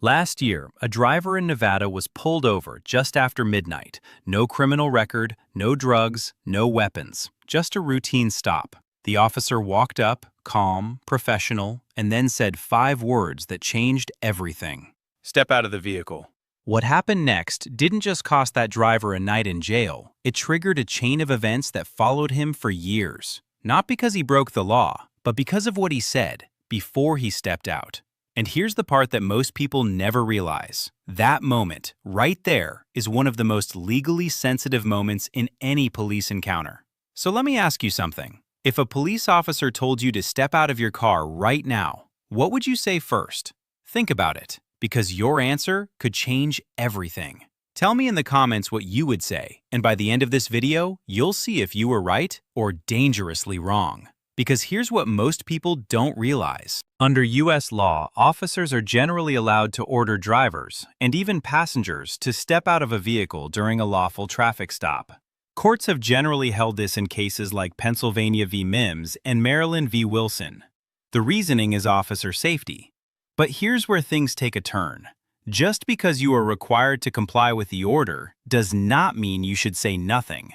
Last year, a driver in Nevada was pulled over just after midnight. No criminal record, no drugs, no weapons, just a routine stop. The officer walked up, calm, professional, and then said 5 words that changed everything. Step out of the vehicle. What happened next didn't just cost that driver a night in jail, it triggered a chain of events that followed him for years. Not because he broke the law, but because of what he said before he stepped out. And here's the part that most people never realize. That moment, right there, is one of the most legally sensitive moments in any police encounter. So let me ask you something. If a police officer told you to step out of your car right now, what would you say first? Think about it, because your answer could change everything. Tell me in the comments what you would say, and by the end of this video, you'll see if you were right or dangerously wrong. Because here's what most people don't realize. Under U.S. law, officers are generally allowed to order drivers, and even passengers, to step out of a vehicle during a lawful traffic stop. Courts have generally held this in cases like Pennsylvania v. Mims and Maryland v. Wilson. The reasoning is officer safety. But here's where things take a turn. Just because you are required to comply with the order does not mean you should say nothing.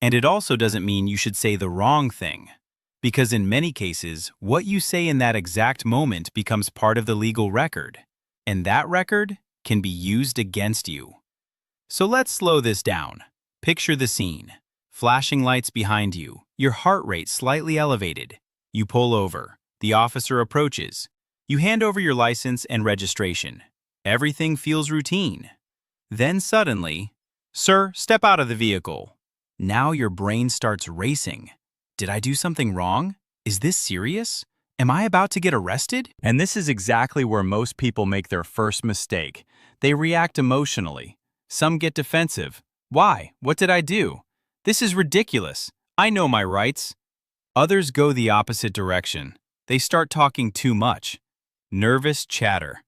And it also doesn't mean you should say the wrong thing. Because in many cases, what you say in that exact moment becomes part of the legal record, and that record can be used against you. So let's slow this down. Picture the scene. Flashing lights behind you, your heart rate slightly elevated. You pull over. The officer approaches. You hand over your license and registration. Everything feels routine. Then suddenly, "Sir, step out of the vehicle." Now your brain starts racing. Did I do something wrong? Is this serious? Am I about to get arrested? And this is exactly where most people make their first mistake. They react emotionally. Some get defensive. Why? What did I do? This is ridiculous. I know my rights. Others go the opposite direction. They start talking too much. Nervous chatter.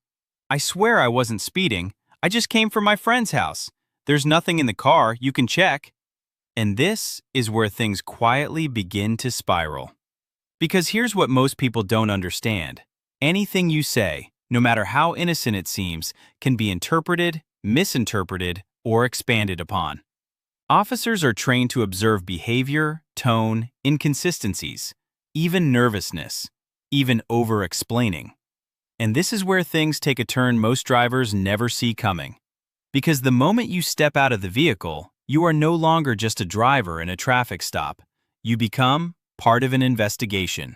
I swear I wasn't speeding. I just came from my friend's house. There's nothing in the car, you can check. And this is where things quietly begin to spiral. Because here's what most people don't understand. Anything you say, no matter how innocent it seems, can be interpreted, misinterpreted, or expanded upon. Officers are trained to observe behavior, tone, inconsistencies, even nervousness, even over-explaining. And this is where things take a turn most drivers never see coming. Because the moment you step out of the vehicle, you are no longer just a driver in a traffic stop. You become part of an investigation.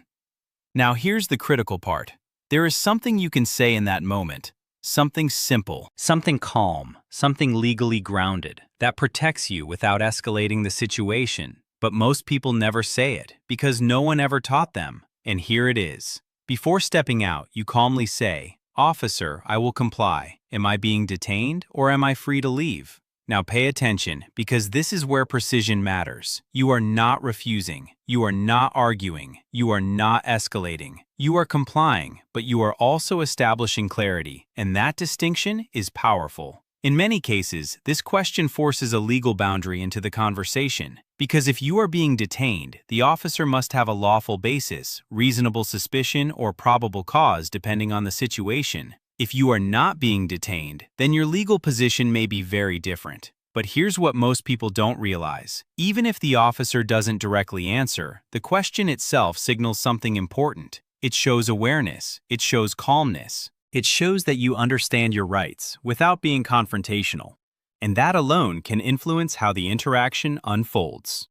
Now here's the critical part. There is something you can say in that moment. Something simple, something calm, something legally grounded that protects you without escalating the situation. But most people never say it because no one ever taught them. And here it is. Before stepping out, you calmly say, "Officer, I will comply. Am I being detained or am I free to leave?" Now pay attention, because this is where precision matters. You are not refusing. You are not arguing. You are not escalating. You are complying, but you are also establishing clarity, and that distinction is powerful. In many cases, this question forces a legal boundary into the conversation, because if you are being detained, the officer must have a lawful basis, reasonable suspicion, or probable cause depending on the situation. If you are not being detained, then your legal position may be very different. But here's what most people don't realize. Even if the officer doesn't directly answer, the question itself signals something important. It shows awareness. It shows calmness. It shows that you understand your rights without being confrontational. And that alone can influence how the interaction unfolds.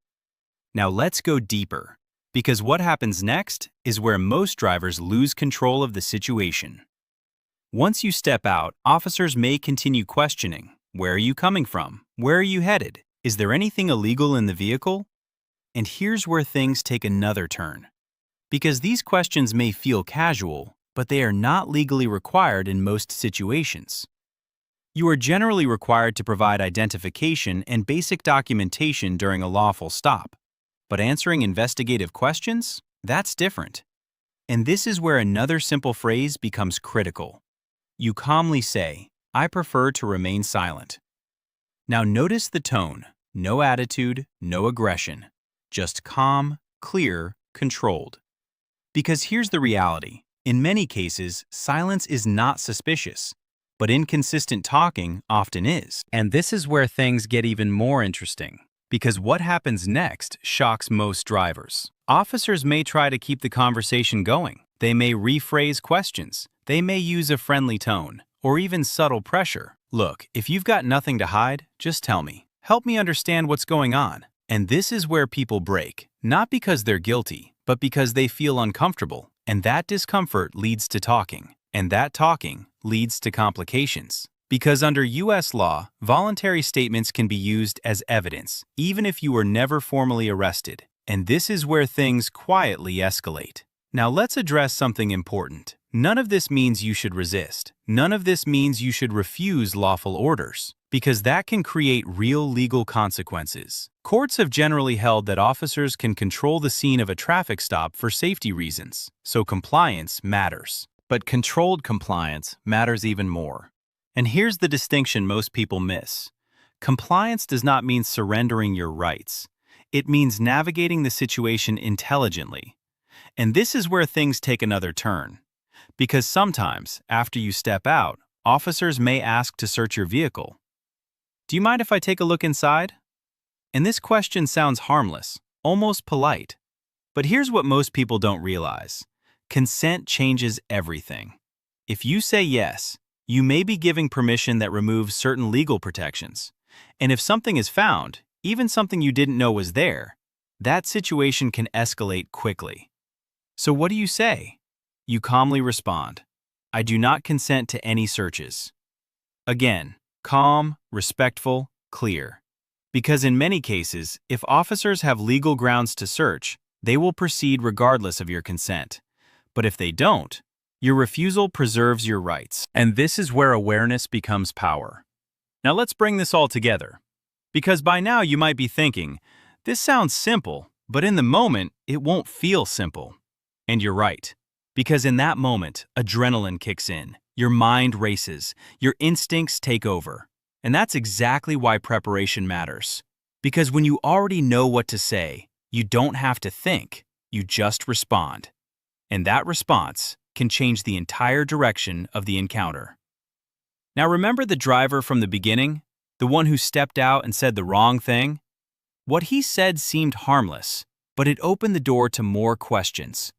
Now let's go deeper, because what happens next is where most drivers lose control of the situation. Once you step out, officers may continue questioning. Where are you coming from? Where are you headed? Is there anything illegal in the vehicle? And here's where things take another turn. Because these questions may feel casual, but they are not legally required in most situations. You are generally required to provide identification and basic documentation during a lawful stop. But answering investigative questions? That's different. And this is where another simple phrase becomes critical. You calmly say, "I prefer to remain silent." Now notice the tone. No attitude, no aggression. Just calm, clear, controlled. Because here's the reality. In many cases, silence is not suspicious. but inconsistent talking often is. And this is where things get even more interesting, because what happens next shocks most drivers. Officers may try to keep the conversation going. They may rephrase questions. They may use a friendly tone, or even subtle pressure. Look, if you've got nothing to hide, just tell me. Help me understand what's going on. And this is where people break, not because they're guilty, but because they feel uncomfortable. And that discomfort leads to talking. And that talking leads to complications. Because under U.S. law, voluntary statements can be used as evidence, even if you were never formally arrested. And this is where things quietly escalate. Now let's address something important. None of this means you should resist. None of this means you should refuse lawful orders, because that can create real legal consequences. Courts have generally held that officers can control the scene of a traffic stop for safety reasons, so compliance matters. But controlled compliance matters even more. And here's the distinction most people miss. Compliance does not mean surrendering your rights. It means navigating the situation intelligently. And this is where things take another turn. Because sometimes, after you step out, officers may ask to search your vehicle. Do you mind if I take a look inside? And this question sounds harmless, almost polite. But here's what most people don't realize. Consent changes everything. If you say yes, you may be giving permission that removes certain legal protections. And if something is found, even something you didn't know was there, that situation can escalate quickly. So what do you say? You calmly respond, I do not consent to any searches. Again, calm, respectful, clear. Because in many cases, if officers have legal grounds to search, they will proceed regardless of your consent. But if they don't, your refusal preserves your rights. And this is where awareness becomes power. Now let's bring this all together. Because by now you might be thinking, this sounds simple, but in the moment, it won't feel simple. And you're right. Because in that moment, adrenaline kicks in, your mind races, your instincts take over. And that's exactly why preparation matters. Because when you already know what to say, you don't have to think, you just respond. And that response can change the entire direction of the encounter. Now remember the driver from the beginning? The one who stepped out and said the wrong thing? What he said seemed harmless, but it opened the door to more questions.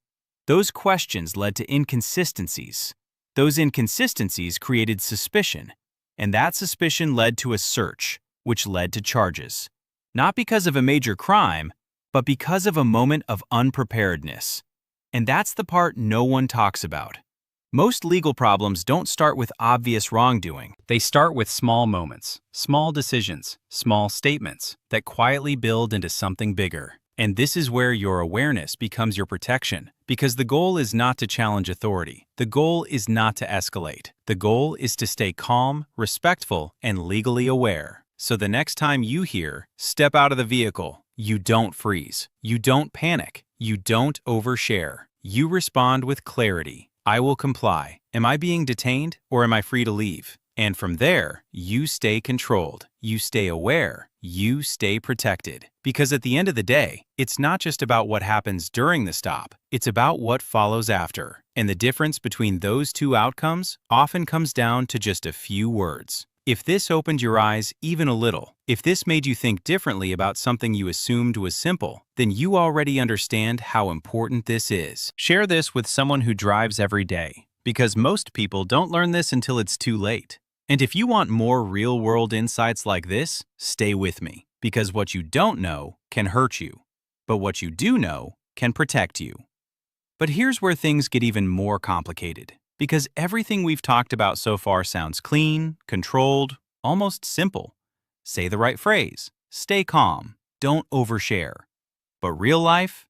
Those questions led to inconsistencies. Those inconsistencies created suspicion, and that suspicion led to a search, which led to charges. Not because of a major crime, but because of a moment of unpreparedness. And that's the part no one talks about. Most legal problems don't start with obvious wrongdoing. They start with small moments, small decisions, small statements that quietly build into something bigger. And this is where your awareness becomes your protection, because the goal is not to challenge authority. The goal is not to escalate. The goal is to stay calm, respectful, and legally aware. So the next time you hear, step out of the vehicle, you don't freeze. You don't panic. You don't overshare. You respond with clarity. I will comply. Am I being detained or am I free to leave? And from there, you stay controlled, you stay aware, you stay protected. Because at the end of the day, it's not just about what happens during the stop, it's about what follows after. And the difference between those two outcomes often comes down to just a few words. If this opened your eyes even a little, if this made you think differently about something you assumed was simple, then you already understand how important this is. Share this with someone who drives every day, because most people don't learn this until it's too late. And if you want more real-world insights like this, stay with me, because what you don't know can hurt you, but what you do know can protect you. But here's where things get even more complicated, because everything we've talked about so far sounds clean, controlled, almost simple. Say the right phrase, stay calm, don't overshare. But real life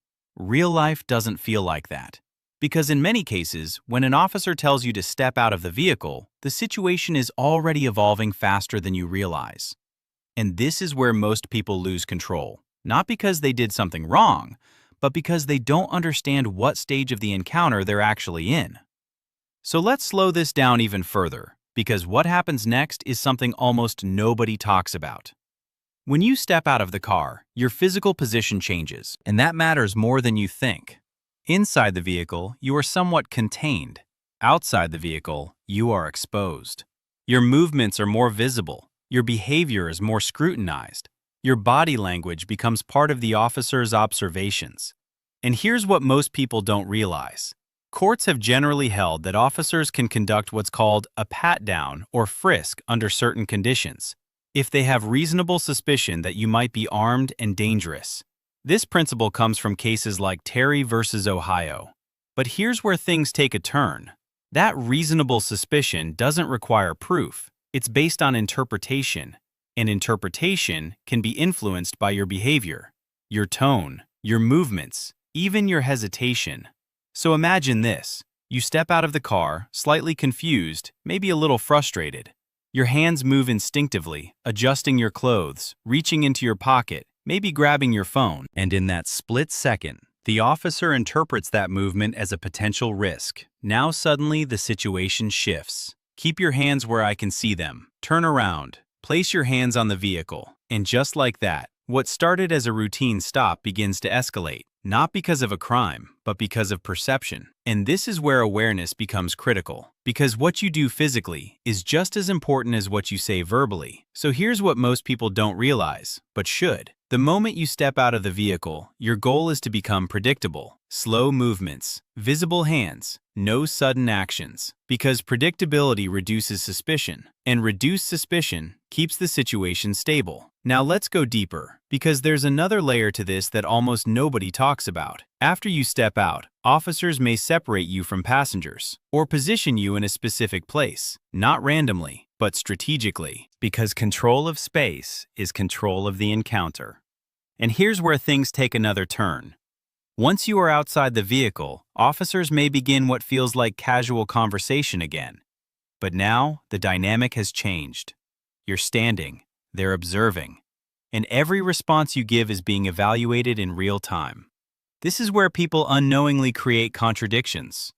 doesn't feel like that. Because in many cases, when an officer tells you to step out of the vehicle, the situation is already evolving faster than you realize. And this is where most people lose control, not because they did something wrong, but because they don't understand what stage of the encounter they're actually in. So let's slow this down even further, because what happens next is something almost nobody talks about. When you step out of the car, your physical position changes, and that matters more than you think. Inside the vehicle, you are somewhat contained. Outside the vehicle, you are exposed. Your movements are more visible. Your behavior is more scrutinized. Your body language becomes part of the officer's observations. And here's what most people don't realize. Courts have generally held that officers can conduct what's called a pat-down or frisk under certain conditions, if they have reasonable suspicion that you might be armed and dangerous. This principle comes from cases like Terry versus Ohio. But here's where things take a turn. That reasonable suspicion doesn't require proof. It's based on interpretation. And interpretation can be influenced by your behavior, your tone, your movements, even your hesitation. So imagine this. You step out of the car, slightly confused, maybe a little frustrated. Your hands move instinctively, adjusting your clothes, reaching into your pocket, maybe grabbing your phone. And in that split second, the officer interprets that movement as a potential risk. Now suddenly the situation shifts. Keep your hands where I can see them. Turn around. Place your hands on the vehicle. And just like that, what started as a routine stop begins to escalate. Not because of a crime, but because of perception. And this is where awareness becomes critical. Because what you do physically is just as important as what you say verbally. So here's what most people don't realize, but should. The moment you step out of the vehicle, your goal is to become predictable. Slow movements, visible hands, no sudden actions. Because predictability reduces suspicion, and reduced suspicion keeps the situation stable. Now let's go deeper, because there's another layer to this that almost nobody talks about. After you step out, officers may separate you from passengers, or position you in a specific place, not randomly, but strategically, because control of space is control of the encounter. And here's where things take another turn. Once you are outside the vehicle, officers may begin what feels like casual conversation again. But now, the dynamic has changed. You're standing, they're observing, and every response you give is being evaluated in real time. This is where people unknowingly create contradictions.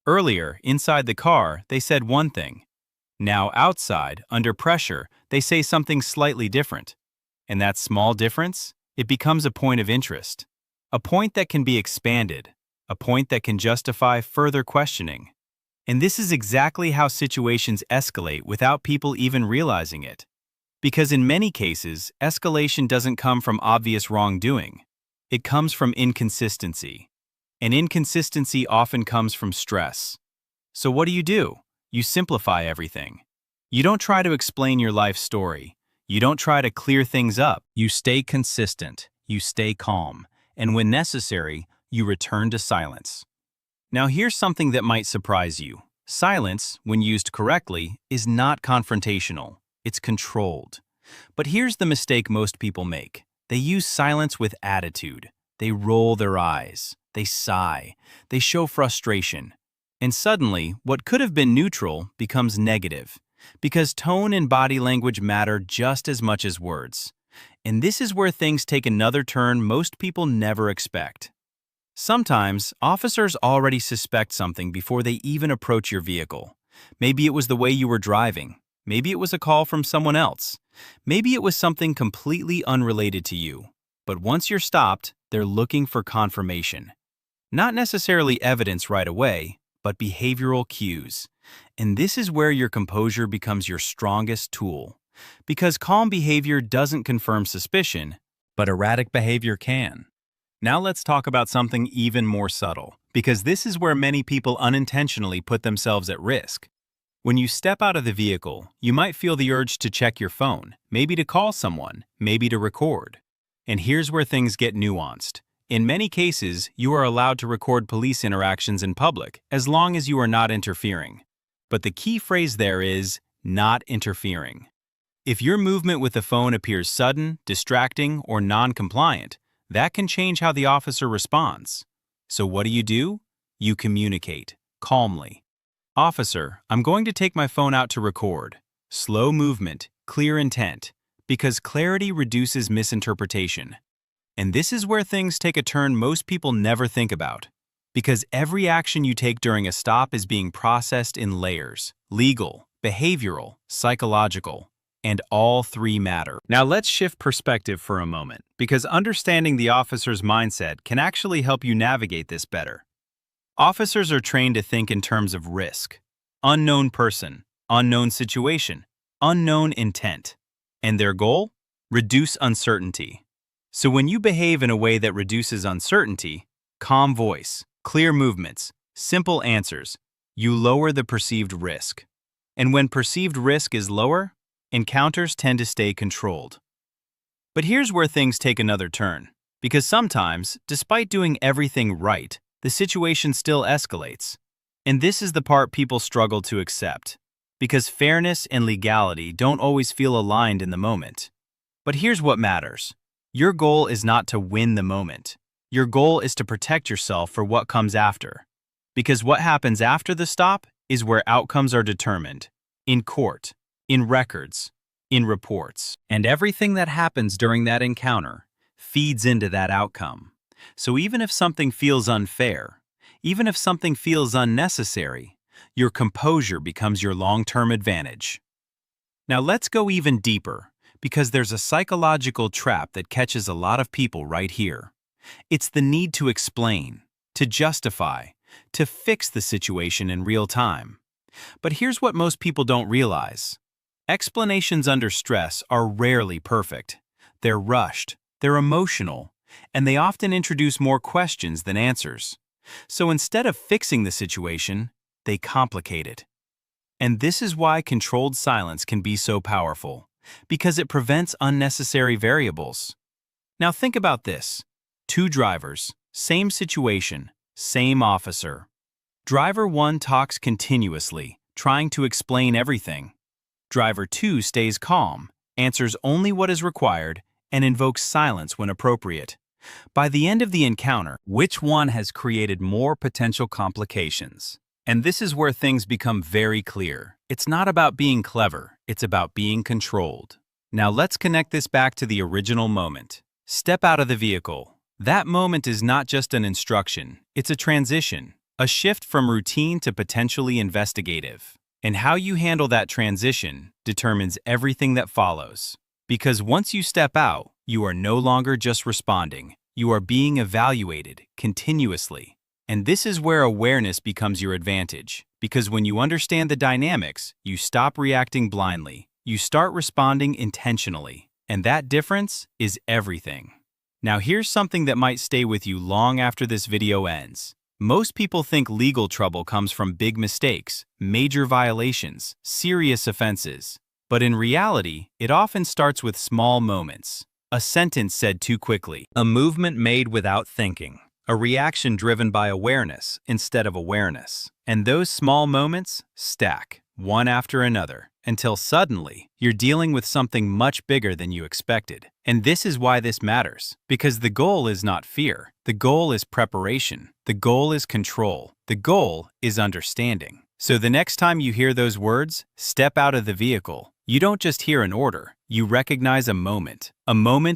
Earlier, inside the car, they said one thing. Now, outside, under pressure, they say something slightly different. And that small difference, it becomes a point of interest. A point that can be expanded, a point that can justify further questioning. And this is exactly how situations escalate without people even realizing it. Because in many cases, escalation doesn't come from obvious wrongdoing. It comes from inconsistency. And inconsistency often comes from stress. So what do? You simplify everything. You don't try to explain your life story. You don't try to clear things up. You stay consistent. You stay calm. And when necessary, you return to silence. Now here's something that might surprise you. Silence, when used correctly, is not confrontational. It's controlled. But here's the mistake most people make. They use silence with attitude. They roll their eyes. They sigh. They show frustration. And suddenly, what could have been neutral becomes negative. Because tone and body language matter just as much as words. And this is where things take another turn most people never expect. Sometimes, officers already suspect something before they even approach your vehicle. Maybe it was the way you were driving. Maybe it was a call from someone else. Maybe it was something completely unrelated to you. But once you're stopped, they're looking for confirmation. Not necessarily evidence right away, but behavioral cues. And this is where your composure becomes your strongest tool. Because calm behavior doesn't confirm suspicion, but erratic behavior can. Now let's talk about something even more subtle, because this is where many people unintentionally put themselves at risk. When you step out of the vehicle, you might feel the urge to check your phone, maybe to call someone, maybe to record. And here's where things get nuanced. In many cases, you are allowed to record police interactions in public, as long as you are not interfering. But the key phrase there is, not interfering. If your movement with the phone appears sudden, distracting, or non-compliant, that can change how the officer responds. So what do? You communicate, calmly. Officer, I'm going to take my phone out to record. Slow movement, clear intent, because clarity reduces misinterpretation. And this is where things take a turn most people never think about. Because every action you take during a stop is being processed in layers: legal, behavioral, psychological. And all three matter. Now let's shift perspective for a moment, because understanding the officer's mindset can actually help you navigate this better. Officers are trained to think in terms of risk. Unknown person, unknown situation, unknown intent. And their goal? Reduce uncertainty. So when you behave in a way that reduces uncertainty, calm voice, clear movements, simple answers, you lower the perceived risk. And when perceived risk is lower, encounters tend to stay controlled. But here's where things take another turn, because sometimes, despite doing everything right, the situation still escalates. And this is the part people struggle to accept, because fairness and legality don't always feel aligned in the moment. But here's what matters. Your goal is not to win the moment. Your goal is to protect yourself for what comes after. Because what happens after the stop is where outcomes are determined. In court, in records, in reports. And everything that happens during that encounter feeds into that outcome. So even if something feels unfair, even if something feels unnecessary, your composure becomes your long-term advantage. Now let's go even deeper, because there's a psychological trap that catches a lot of people right here. It's the need to explain, to justify, to fix the situation in real time. But here's what most people don't realize. Explanations under stress are rarely perfect. They're rushed, they're emotional, and they often introduce more questions than answers. So instead of fixing the situation, they complicate it. And this is why controlled silence can be so powerful, because it prevents unnecessary variables. Now think about this. Two drivers, same situation, same officer. Driver 1 talks continuously, trying to explain everything. Driver 2 stays calm, answers only what is required, and invokes silence when appropriate. By the end of the encounter, which one has created more potential complications? And this is where things become very clear. It's not about being clever, it's about being controlled. Now let's connect this back to the original moment. Step out of the vehicle. That moment is not just an instruction, it's a transition, a shift from routine to potentially investigative. And how you handle that transition determines everything that follows. Because once you step out, you are no longer just responding. You are being evaluated continuously. And this is where awareness becomes your advantage. Because when you understand the dynamics, you stop reacting blindly. You start responding intentionally. And that difference is everything. Now here's something that might stay with you long after this video ends. Most people think legal trouble comes from big mistakes, major violations, serious offenses. But in reality, it often starts with small moments. A sentence said too quickly, a movement made without thinking, a reaction driven by awareness instead of awareness. And those small moments stack, one after another, until suddenly you're dealing with something much bigger than you expected. And this is why this matters, because the goal is not fear. The goal is preparation. The goal is control. The goal is understanding. So the next time you hear those words, step out of the vehicle, you don't just hear an order, you recognize a moment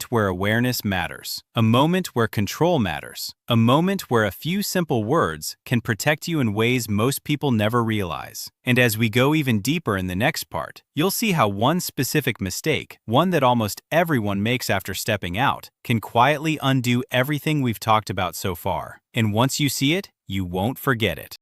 where awareness matters, a moment where control matters, a moment where a few simple words can protect you in ways most people never realize. And as we go even deeper in the next part, you'll see how one specific mistake, one that almost everyone makes after stepping out, can quietly undo everything we've talked about so far. And once you see it, you won't forget it.